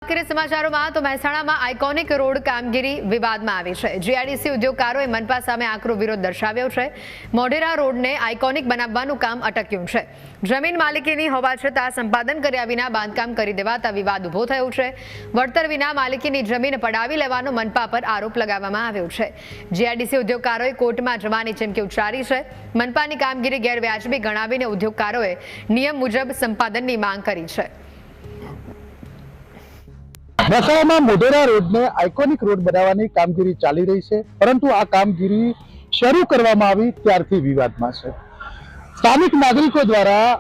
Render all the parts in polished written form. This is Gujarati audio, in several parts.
કરીએ સમાચારોમાં તો મહેસાણામાં આઇકોનિક રોડ કામગીરી વિવાદમાં આવી છે। જીઆઈડીસી ઉદ્યોગકારોએ મનપા સામે આકરો વિરોધ દર્શાવ્યો છે। મોઢેરા રોડને આઇકોનિક બનાવવાનું કામ અટક્યું છે। જમીન માલિકીની હોવા છતાં સંપાદન કર્યા વિના બાંધકામ કરી દેવાતા વિવાદ ઉભો થયો છે। વળતર વિના માલિકીની જમીન પડાવી લેવાનો મનપા પર આરોપ લગાવવામાં આવ્યો છે। જીઆઈડીસી ઉદ્યોગકારોએ કોર્ટમાં જવાની ચીમકી ઉચ્ચારી છે। મનપાની કામગીરી ગેરવ્યાજબી ગણાવીને ઉદ્યોગકારોએ નિયમ મુજબ સંપાદનની માંગ કરી છે। મહેસાણામાં મોઢેરા રોડને આઇકોનિક રોડ બનાવવાની કામગીરી ચાલી રહી છે, પરંતુ આ કામગીરી શરૂ કરવામાં આવી ત્યારથી વિવાદમાં છે। સ્થાનિક નાગરિકો દ્વારા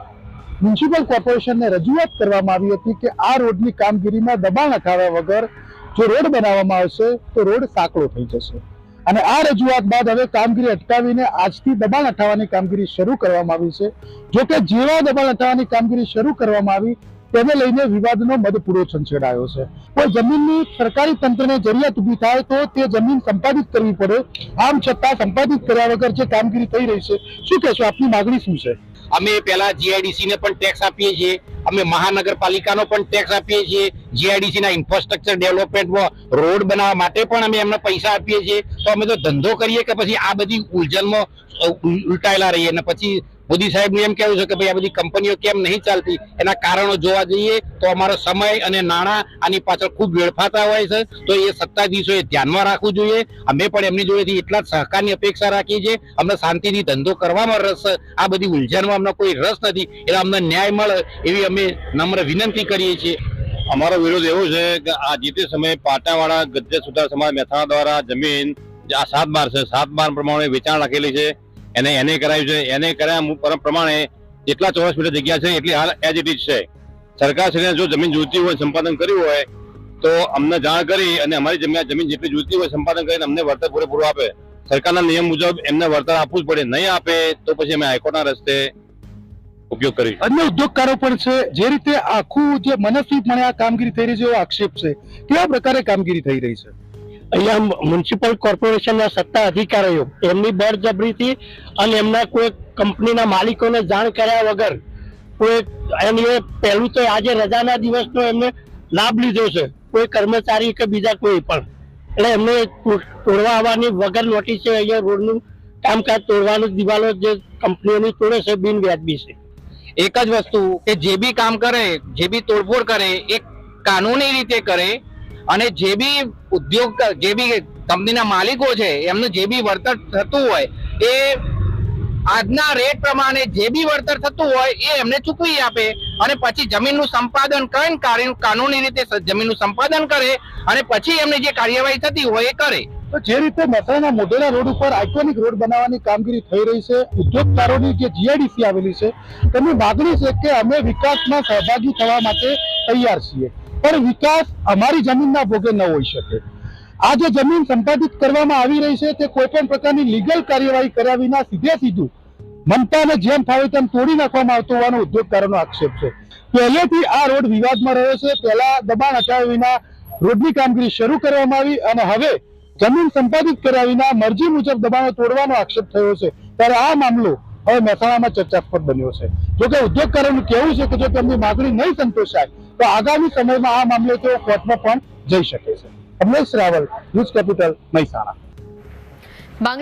મ્યુનિસિપલ કોર્પોરેશનને રજૂઆત કરવામાં આવી હતી કે આ રોડની કામગીરીમાં દબાણ હટાવ્યા વગર જો રોડ બનાવવામાં આવશે તો રોડ સાંકડો થઈ જશે અને આ રજૂઆત બાદ હવે કામગીરી અટકાવીને આજથી દબાણ હટાવવાની કામગીરી શરૂ કરવામાં આવી છે। જોકે જેવા દબાણ હટાવવાની કામગીરી શરૂ કરવામાં આવી તેને લઈને વિવાદનો મધપૂરો છંછેડાયો છે। કોઈ જમીનની સરકારી તંત્રને જરૂરિયાત ઊભી થાય તો તે જમીન સંપાદિત કરવી પડે, આમ છતાં સંપાદિત કર્યા વગર જે કામગીરી થઈ રહી છે, શું કહેશો, આપની માંગણી શું છે? અમે પહેલા જીઆઈડીસી ને પણ ટેક્સ આપીએ છીએ, અમે મહાનગરપાલિકાનો પણ ટેક્સ આપીએ છીએ, જીઆઈડીસી ના ઇન્ફ્રાસ્ટ્રક્ચર ડેવલપમેન્ટમાં રોડ બનાવવા માટે પણ અમે એમને પૈસા આપીએ છીએ। તો અમે તો ધંધો કરીએ કે પછી આ બધી ઉલઝનમાં ઉલટાયેલા રહીએ અને પછી મોદી સાહેબનું એમ કહેવું છે કે ભાઈ આ બધી કંપનીઓ કેમ નહીં ચાલતી, એના કારણો જોવા જઈએ તો અમારો સમય અને નાણાં આની પાછળ ખૂબ વેડફાતા હોય છે। તો એ સત્તાધીશોએ ધ્યાનમાં રાખવું જોઈએ। અમે પણ એમની જોડેથી એટલા જ સહકારની અપેક્ષા રાખીએ છીએ। અમને શાંતિથી ધંધો કરવામાં રસ છે, આ બધી ઉલઝાનમાં અમને કોઈ રસ નથી, એટલે અમને ન્યાય મળે એવી અમે નમ્ર વિનંતી કરીએ છીએ। અમારો વિરોધ એવો છે કે આ જે તે સમયે પાટાવાળા ગદ્ય સુધાર સમાજ મહેસાણા દ્વારા જમીન આ 7/12 છે, 7/12 પ્રમાણે વેચાણ રાખેલી છે, એને કરાયું છે। એને કર્યા પ્રમાણે જેટલા ચોરસ મીટર જગ્યા છે એટલી હાલ એજ ઇટ ઇઝ છે। સરકારશ્રીને જો જમીન જોઈતી હોય, સંપાદન કર્યું હોય તો અમને જાણ કરી અને અમારી જમીન જેટલી જોઈતી હોય સંપાદન કરીને અમને વળતર પૂરેપૂરું આપે। સરકારના નિયમ મુજબ એમને વળતર આપવું જ પડે, નહીં આપે તો પછી અમે હાઈકોર્ટના રસ્તે ઉપયોગ કરીશું। અન્ય ઉદ્યોગકારો પણ છે, જે રીતે આખું જે મનસ્વીપણે આ કામગીરી થઈ રહી છે એવો આક્ષેપ છે, કેવા પ્રકારે કામગીરી થઈ રહી છે? અહીંયા મ્યુનિસિપલ કોર્પોરેશનના સત્તા અધિકારીઓ એમની બળજબરીથી અને એમના કોઈ કંપનીના માલિકોને જાણ કર્યા વગર કોઈ એની પહેલું તો આજે રજાના દિવસનો એમને લાભ લીધો છે, કોઈ કર્મચારી કે બીજા કોઈ પણ, એટલે એમને તોડવા આવવાની વગર નોટિસે અહીંયા રોડનું કામકાજ તોડવાનું દિવાલો જે કંપનીઓની તોડે છે બિનવ્યાજબી છે। એક જ વસ્તુ કે જે બી કામ કરે, જે બી તોડફોડ કરે એ કાનૂની રીતે કરે અને જે બી ઉદ્યોગ, જે બી કંપનીના માલિકો છે એમને જે બી વળતર થતું હોય એ આજના રેટ પ્રમાણે જે બી વળતર થતું હોય એ એમને ચૂકવી આપે અને પછી જમીનનું સંપાદન કરીને કાનૂની રીતે જમીનનું સંપાદન કરે અને પછી એમને જે કાર્યવાહી થતી હોય એ કરે। તો જે રીતે મહેસાણા મોઢેરા રોડ ઉપર આઇકોનિક રોડ બનાવવાની કામગીરી થઈ રહી છે, ઉદ્યોગકારોની જે જીઆઈડીસી આવેલી છે તેમની માગણી છે કે અમે વિકાસમાં સહભાગી થવા માટે તૈયાર છીએ, પણ વિકાસ અમારી જમીનના ભોગે ન હોઈ શકે। આ જે જમીન સંપાદિત કરવામાં આવી રહી છે તે કોઈ પણ પ્રકારની લીગલ કાર્યવાહી કર્યા વિના સીધું મનપાને જેમ ફાવે તેમ તોડી નાખવામાં આવતો હોવાનો ઉદ્યોગકારોનો આક્ષેપ છે। પહેલેથી આ રોડ વિવાદમાં રહ્યો છે। પહેલા દબાણ હટાવ્યા વિના રોડની કામગીરી શરૂ કરવામાં આવી અને હવે જમીન સંપાદિત કર્યા વિના મરજી મુજબ દબાણો તોડવાનો આક્ષેપ થયો છે, ત્યારે આ મામલો હવે મહેસાણામાં ચર્ચાસ્પદ બન્યો છે। જોકે ઉદ્યોગકારોનું કહેવું છે કે જો તેમની માગણી નહીં સંતોષાય તો આગામી સમયમાં આ મામલે તેઓ કોર્ટમાં પણ જઈ શકે છે। અમલેશ રાવલ, ન્યૂઝ કેપિટલ, મહેસાણા।